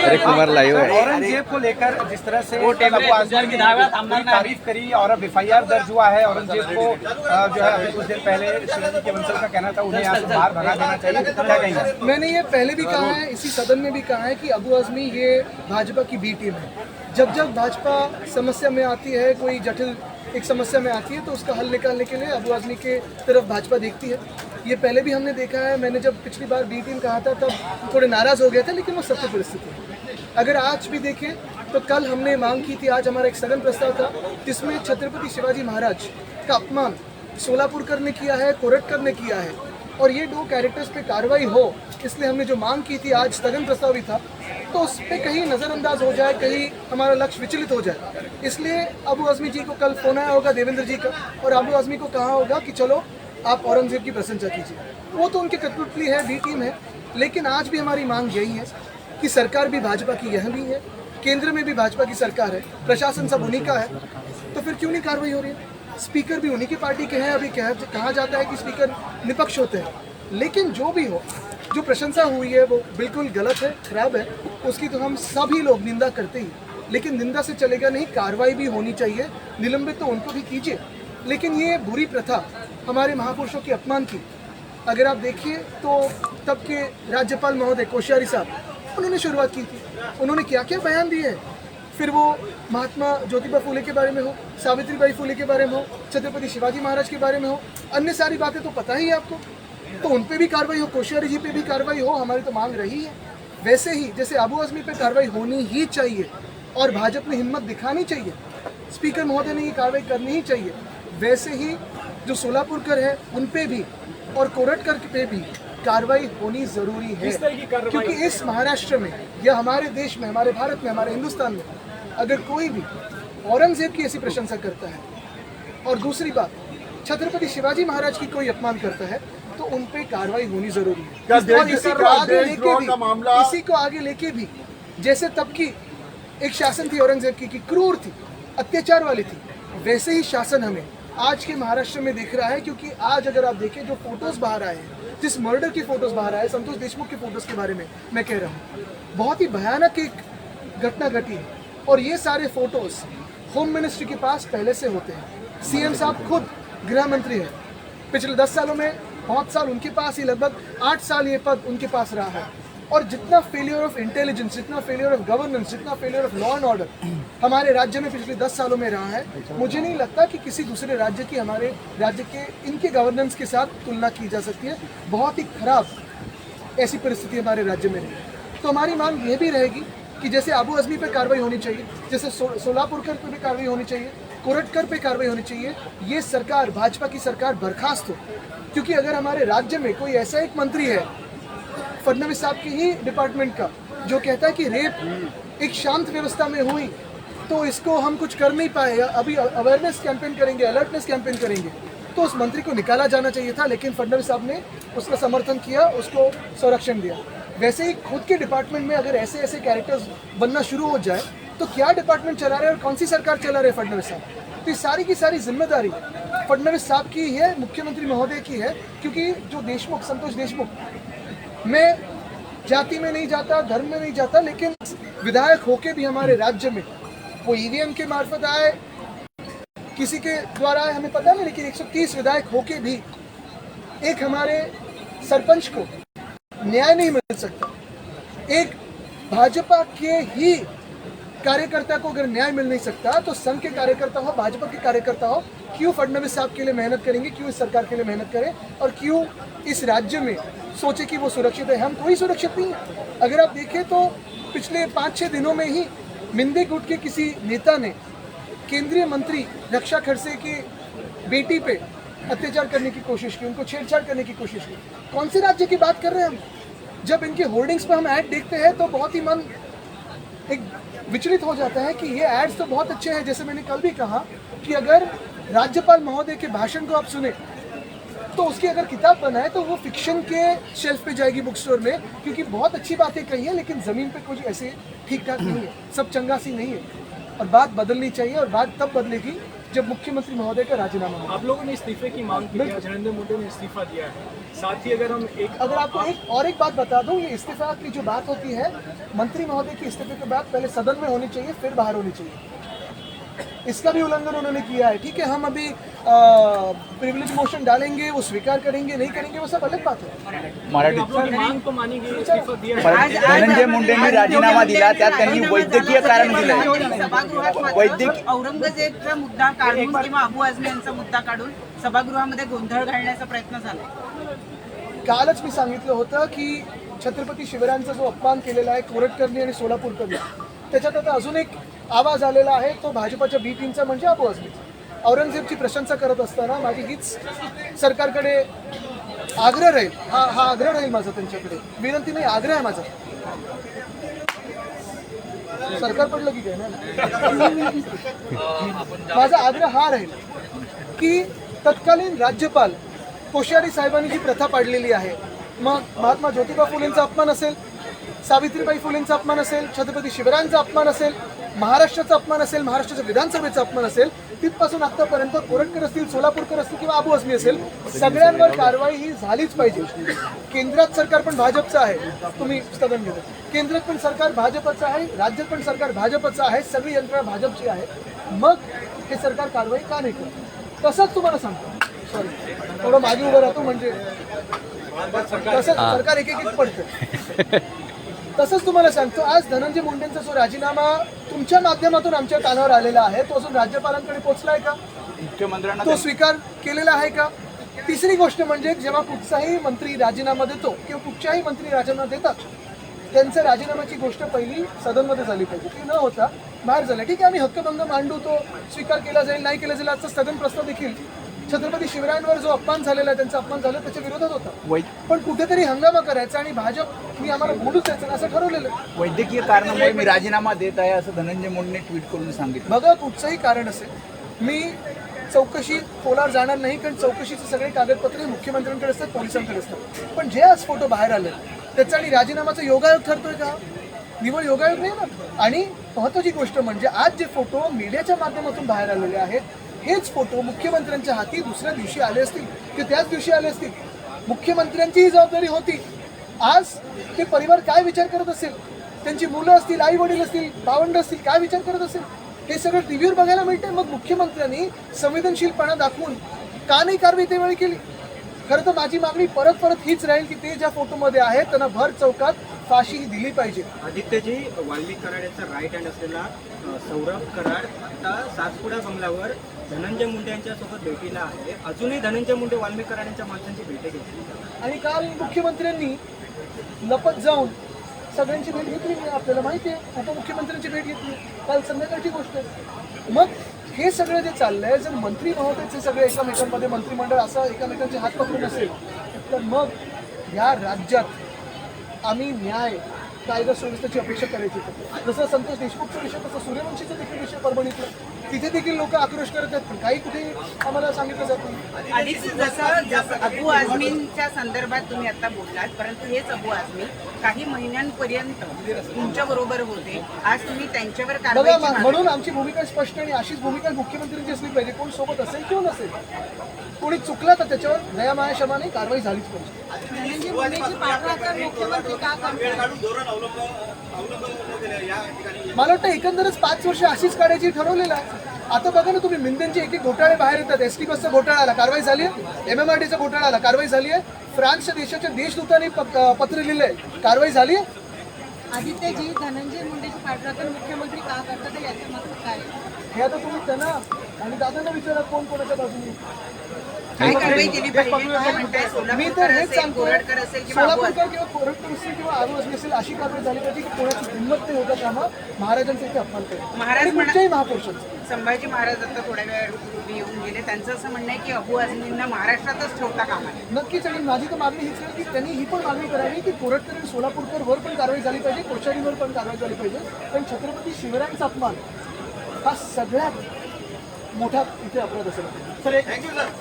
अरे कुमार लाइव है। औरंगजेब को लेकर जिस तरह से अबू आजमी ने तारीफ करी और अब FIR दर्ज हुआ है, औरंगजेब को जो है अभी कुछ देर पहले शिवाजी के वंशज का कहना था उन्हें यहाँ से बाहर भगा देना चाहिए, क्या कहेंगे? मैंने ये पहले भी कहा है, इसी सदन में भी कहा है कि अबू आजमी ये भाजपा की बी टीम है। जब जब भाजपा समस्या में आती है, कोई जटिल एक समस्या में आती है, तो उसका हल निकालने के लिए अबू आजमी के तरफ भाजपा देखती है। ये पहले भी हमने देखा है। मैंने जब पिछली बार बी टीम कहा था तब थोड़े नाराज़ हो गए थे, लेकिन वो सत्य परिस्थिति है। अगर आज भी देखें तो कल हमने मांग की थी, आज हमारा एक स्थगन प्रस्ताव था जिसमें छत्रपति शिवाजी महाराज का अपमान सोलापुरकर ने किया है, कोरटकर ने किया है, और ये दो कैरेक्टर्स पे कार्रवाई हो, इसलिए हमने जो मांग की थी, आज स्थगन प्रस्ताव भी था, तो उस पर कहीं नज़रअंदाज हो जाए, कहीं हमारा लक्ष्य विचलित हो जाए। इसलिए अबू आजमी जी को कल फ़ोन आया होगा देवेंद्र जी का, और अबू आजमी को कहा होगा कि चलो आप औरंगजेब की प्रशंसा कीजिए। वो तो उनकी कठपुतली है, बी टीम है, लेकिन आज भी हमारी मांग यही है कि सरकार भी भाजपा की यह भी है, केंद्र में भी भाजपा की सरकार है, प्रशासन सब उन्हीं का है, तो फिर क्यों नहीं कार्रवाई हो रही है? स्पीकर भी उन्हीं की पार्टी के हैं। अभी कहा जाता है कि स्पीकर निपक्ष होते हैं, लेकिन जो भी हो, जो प्रशंसा हुई है वो बिल्कुल गलत है, खराब है, उसकी तो हम सभी लोग निंदा करते ही, लेकिन निंदा से चलेगा नहीं, कार्रवाई भी होनी चाहिए। निलंबित तो उनको भी कीजिए, लेकिन ये बुरी प्रथा हमारे महापुरुषों के अपमान की, अगर आप देखिए तो तब के राज्यपाल महोदय कोश्यारी साहब, उन्होंने शुरुआत की थी। उन्होंने क्या क्या बयान दिए हैं, फिर वो महात्मा ज्योतिबा फूले के बारे में हो, सावित्रीबाई फूले के बारे में हो, छत्रपति शिवाजी महाराज के बारे में हो, अन्य सारी बातें तो पता ही है आपको, तो उन पे भी कार्रवाई हो, कोश्यारी जी पे भी कार्रवाई हो, हमारी तो मांग रही है। वैसे ही जैसे अबू आजमी पे कार्रवाई होनी ही चाहिए और भाजपा ने हिम्मत दिखानी चाहिए, स्पीकर महोदय ने ये कार्रवाई करनी ही चाहिए, वैसे ही जो सोलापुरकर है उन पे भी और कोरटकर पे भी कार्रवाई होनी जरूरी है। क्योंकि इस महाराष्ट्र में या हमारे देश में, हमारे भारत में, हमारे हिंदुस्तान में अगर कोई भी औरंगजेब की ऐसी प्रशंसा करता है और दूसरी बात छत्रपति शिवाजी महाराज की कोई अपमान करता है, तो उन पे कार्रवाई होनी जरूरी है। और इसी को आगे लेके भी जैसे तब की एक शासन थी औरंगजेब की क्रूर थी, अत्याचार वाली थी, वैसे ही शासन हमें आज के महाराष्ट्र में दिख रहा है। क्योंकि आज अगर आप देखें जो फोटोज बाहर आए हैं, जिस मर्डर की फोटोज बाहर आए, संतोष देशमुख की फोटोज के बारे में मैं कह रहा हूँ, बहुत ही भयानक एक घटना घटी है। और ये सारे फोटोज होम मिनिस्ट्री के पास पहले से होते हैं। सीएम साहब खुद गृह मंत्री हैं, पिछले 10 सालों में बहुत साल उनके पास ही, लगभग 8 साल ये पद उनके पास रहा है। और जितना फेलियर ऑफ इंटेलिजेंस, जितना फेलियर ऑफ गवर्नेंस, जितना failure of law and order हमारे राज्य में पिछले 10 सालों में रहा है, मुझे नहीं लगता कि किसी दूसरे राज्य की हमारे राज्य के इनके गवर्नेंस के साथ तुलना की जा सकती है। बहुत ही खराब ऐसी परिस्थिति हमारे राज्य में रही। तो हमारी मांग ये भी रहेगी कि जैसे अबू आजमी पे कार्रवाई होनी चाहिए, जैसे सोलापुरकर पे भी कार्रवाई होनी चाहिए, कोरटकर पे कार्रवाई होनी चाहिए, ये सरकार, भाजपा की सरकार बर्खास्त हो। क्योंकि अगर हमारे राज्य में कोई ऐसा एक मंत्री है फडणवीस साहब की ही डिपार्टमेंट का, जो कहता है कि रेप एक शांत व्यवस्था में हुई, तो इसको हम कुछ कर नहीं पाए, अभी अवेयरनेस कैंपेन करेंगे, अलर्टनेस कैंपेन करेंगे, तो उस मंत्री को निकाला जाना चाहिए था। लेकिन फडणवीस साहब ने उसका समर्थन किया, उसको संरक्षण दिया। वैसे ही खुद के डिपार्टमेंट में अगर ऐसे ऐसे कैरेक्टर्स बनना शुरू हो जाए, तो क्या डिपार्टमेंट चला रहे हैं और कौन सी सरकार चला रहे फडणवीस साहब? तो ये सारी की सारी जिम्मेदारी फडणवीस साहब की है, मुख्यमंत्री महोदय की है। क्योंकि जो देशमुख, संतोष देशमुख, मैं जाति में नहीं जाता, धर्म में नहीं जाता, लेकिन विधायक होके भी हमारे राज्य में वो ईवीएम के मार्फत आए, किसी के द्वारा आए, हमें पता नहीं, लेकिन 130 विधायक होके भी एक हमारे सरपंच को न्याय नहीं मिल सकता। एक भाजपा के ही कार्यकर्ता को अगर न्याय मिल नहीं सकता, तो संघ के कार्यकर्ता हो, भाजपा के कार्यकर्ता हो, क्यों फडणवीस साहब के लिए मेहनत करेंगे, क्यों इस सरकार के लिए मेहनत करें, और क्यों इस राज्य में सोचे कि वो सुरक्षित है? हम कोई सुरक्षित नहीं है। अगर आप देखें तो पिछले 5-6 दिनों में ही मिंदी गुट के किसी नेता ने केंद्रीय मंत्री रक्षा खड़से की बेटी पे अत्याचार करने की कोशिश की, उनको छेड़छाड़ करने की कोशिश की। कौन से राज्य की बात कर रहे हैं हम? जब इनके होर्डिंग्स पर हम ऐड देखते हैं तो बहुत ही मन एक विचलित हो जाता है कि ये एड्स तो बहुत अच्छे हैं। जैसे मैंने कल भी कहा कि अगर राज्यपाल महोदय के भाषण को आप सुने तो उसकी अगर किताब बनाए तो वो फिक्शन के शेल्फ पे जाएगी बुक स्टोर में, क्योंकि बहुत अच्छी बातें कही है, लेकिन ज़मीन पे कुछ ऐसे ठीक ठाक नहीं है, सब चंगा सी नहीं है। और बात बदलनी चाहिए, और बात तब बदलेगी जब मुख्यमंत्री महोदय का राजीनामा मिला। आप लोगों ने इस्तीफे की मांग की है, धर्मेंद्र मुंडे ने इस्तीफा दिया है। साथ ही अगर आपको एक बात बता दूं, ये इस्तीफा की जो बात होती है, मंत्री महोदय की इस्तीफे के बाद पहले सदन में होनी चाहिए, फिर बाहर होनी चाहिए। इसका भी उल्लंघन उन्होंने किया है। ठीक है, हम अभी प्रिविलेज मोशन डालेंगे, वो स्वीकार करेंगे नहीं करेंगे वो सब अलग बात है। मराठी मांग तो मानी गई, इस्तीफा दिया। धनंजय मुंडेंनी राजीनामा दिला, त्यात त्यांनी वैद्यकीय कारण दिलंय। सभागृहात औरंगजेबचा मुद्दा काढून किंवा अबू आझमी यांचा मुद्दा काढून सभागृहामध्ये गोंधळ घालण्याचा प्रयत्न झाला। कालच मी सांगितलं होतं की छत्रपती शिवरायांचा जो अपमान केलेला आहे कोरटकरनी आणि सोलापूरकरनी, त्याच्यात आता अजून एक आवाज आलेला आहे, तो भाजपाच्या बी टीमचा म्हणजे अबू आझमीचा। औरंगजेबची प्रशंसा करत असताना माझी हीच सरकारकडे आग्रह राहील, हा आग्रह राहील माझा त्यांच्याकडे, विनंती नाही आग्रह आहे माझा। सरकार पडलं की काय ना, माझा आग्रह हा राहील की तत्कालीन राज्यपाल कोश्यारी साहेबांनी जी प्रथा पाडलेली आहे, मग महात्मा ज्योतिबा फुलेंचा अपमान असेल, सावित्रीबाई फुलेंचा अपमान असेल, छत्रपती शिवरायांचा अपमान असेल, महाराष्ट्राचा अपमान असेल, महाराष्ट्राच्या विधानसभेचा अपमान असेल, तिथपासून आतापर्यंत कोरटकर असतील, सोलापूरकर असतील किंवा अबू आझमी असेल, सगळ्यांवर कारवाई ही झालीच पाहिजे। केंद्रात सरकार पण भाजपचं आहे, तुम्ही स्थगन घेता, केंद्रात पण सरकार भाजपचं आहे, राज्यात पण सरकार भाजपचं आहे, सगळी यंत्रणा भाजपची आहे, मग हे सरकार कारवाई का नाही करत? तसंच तुम्हाला सांगतो, सॉरी थोडं मागे उभं राहतो, म्हणजे तसंच सरकार एक एक पडतं। तसंच तुम्हाला सांगतो, आज धनंजय मुंडेंचा जो राजीनामा तुमच्या माध्यमातून आमच्या कानावर आलेला आहे, तो अजून राज्यपालांकडे पोहोचलाय का? मुख्यमंत्र्यांना तो स्वीकार केलेला आहे का? तिसरी गोष्ट म्हणजे जेव्हा कुठचाही मंत्री राजीनामा देतो किंवा कुठच्याही मंत्री राजीनामा देतात, त्यांच्या राजीनाम्याची गोष्ट पहिली सदनमध्ये झाली पाहिजे, ती न होता बाहेर झाली। ठीक आहे, आम्ही हक्कभंग मांडू, तो स्वीकार केला जाईल नाही केला जाईल, आजचा स्थगन प्रस्ताव देखील छत्रपती शिवरायांवर जो अपमान झालेला आहे, त्यांचा अपमान झाला त्याच्या विरोधात होता, पण कुठेतरी हंगामा करायचा आणि भाजप मी आम्हाला बोलूच द्यायचं असं ठरवलेलं। वैद्यकीय कारणामुळे मी राजीनामा देत आहे असं धनंजय मुंडेंनी ट्विट करून सांगितलं। बघा, कुठचंही कारण असेल, मी चौकशी खोलावर जाणार नाही, कारण चौकशीचे सगळे कागदपत्रे मुख्यमंत्र्यांकडे असतात, पोलिसांकडे असतात, पण जे आज फोटो बाहेर आले त्याचा आणि राजीनामाचा योगायोग ठरतोय का? निवड योगायोग नाही ना। आणि महत्त्वाची गोष्ट म्हणजे आज जे फोटो मीडियाच्या माध्यमातून बाहेर आलेले आहेत, हेच फोटो मुख्यमंत्र्यांच्या हाती दुसऱ्या दिवशी आले असतील की त्याच दिवशी आले असतील, मुख्यमंत्र्यांची ही जबाबदारी होती। आज ते परिवार काय विचार करत असेल, त्यांची मुलं असतील, आई वडील असतील, भावंड असतील, काय विचार करत असेल, हे सगळं टीव्हीवर बघायला मिळतंय। मग मुख्यमंत्र्यांनी संवेदनशीलपणा दाखवून का नाही कारवाई त्यावेळी केली? खरं तर माझी मागणी परत हीच राहील की ते ज्या फोटोमध्ये आहेत त्यांना भर चौकात फाशी ही दिली पाहिजे। आदित्यजी, वाल्मिक कराड यांचा राईट हँड असलेला सौरभ कराड आता सातपुडा बंगल्यावर धनंजय मुंडे यांच्यासोबत भेटीला आहे। अजूनही धनंजय मुंडे वाल्मिक कराड यांच्या माणसांची भेट घेतली आणि काल मुख्यमंत्र्यांनी लपत जाऊन सगळ्यांची भेट घेतली, आपल्याला माहिती आहे, उपमुख्यमंत्र्यांची भेट घेतली, काल संध्याकाळची गोष्ट आहे। मग हे सगळं जे चाललंय, जर मंत्री महोदयाचे सगळे एकमेकांमध्ये मंत्रिमंडळ असं एकमेकांचे हात पकडून असेल, तर मग या राज्यात आम्ही न्याय कायदा सुव्यवस्थेची अपेक्षा करायची। जसं संतोष देशमुखचा विषय, तसं सूर्यवंशीचा देखील विषय परभणीतला, तिथे देखील लोक आक्रोश करत आहेत, पण काही कुठे आम्हाला सांगितलं जात नाही। आणि जसं अबू आझमींच्या संदर्भात तुम्ही आता बोललात, परंतु हेच अबू आझमी काही महिन्यांपर्यंत तुमच्या बरोबर होते, आज तुम्ही त्यांच्यावर बघा, कारवाई, म्हणून आमची भूमिका स्पष्ट आणि अशीच भूमिका मुख्यमंत्र्यांची असली पाहिजे, कोण सोबत असेल किंवा नसेल, कोणी चुकला तर त्याच्यावर दया माया क्षमाने कारवाई झालीच पाहिजे। मला वाटतं एकंदरच 5 वर्ष अशीच काढायची ठरवलेलं आहे। आता बघा ना तुम्ही, मिंदेंचे एक घोटाळे बाहेर येतात, एसटी बसचा घोटाळा आला, कारवाई झाली आहे, MMRDचा घोटाळा आला, कारवाई झाली आहे, फ्रान्सच्या देशाच्या देशदूतांनी पत्र लिहिलंय, कारवाई झाली आहे। आदित्यजी, धनंजय मुंडेची पाठराखण मुख्यमंत्री का करतात याचं मत काय? हे आता तुम्ही त्यांना आणि दादांना विचारा कोण कोणाच्या बाजूने काय कारवाई केली पाहिजे? काय म्हणताय? मी तर सोलापूरकर हेच असेल, सांगतो, कोरटकर असेल किंवा अबू सोलापूरकर किंवा कोरटकर असेल किंवा अबू आझमी असेल, अशी कारवाई झाली पाहिजे की कोणाची हिंमत नाही होता कामा महाराजांचा इथे अपमान करेल, महाराज आणि कुठच्याही महापुरुषांचा। संभाजी महाराज आता थोड्या वेळ येऊन गेले, त्यांचं असं म्हणणं आहे की अबू आझमींना महाराष्ट्रातच ठेवता कामा नये। नक्कीच, आणि माझी तर मागणी हीच आहे की त्यांनी ही पण मागणी करावी की कोरटकर आणि सोलापूरकर वर पण कारवाई झाली पाहिजे, कोश्यारीवर पण कारवाई झाली पाहिजे, कारण छत्रपती शिवरायांचा अपमान हा सगळ्यात मोठा इथे अपराध असेल। सर,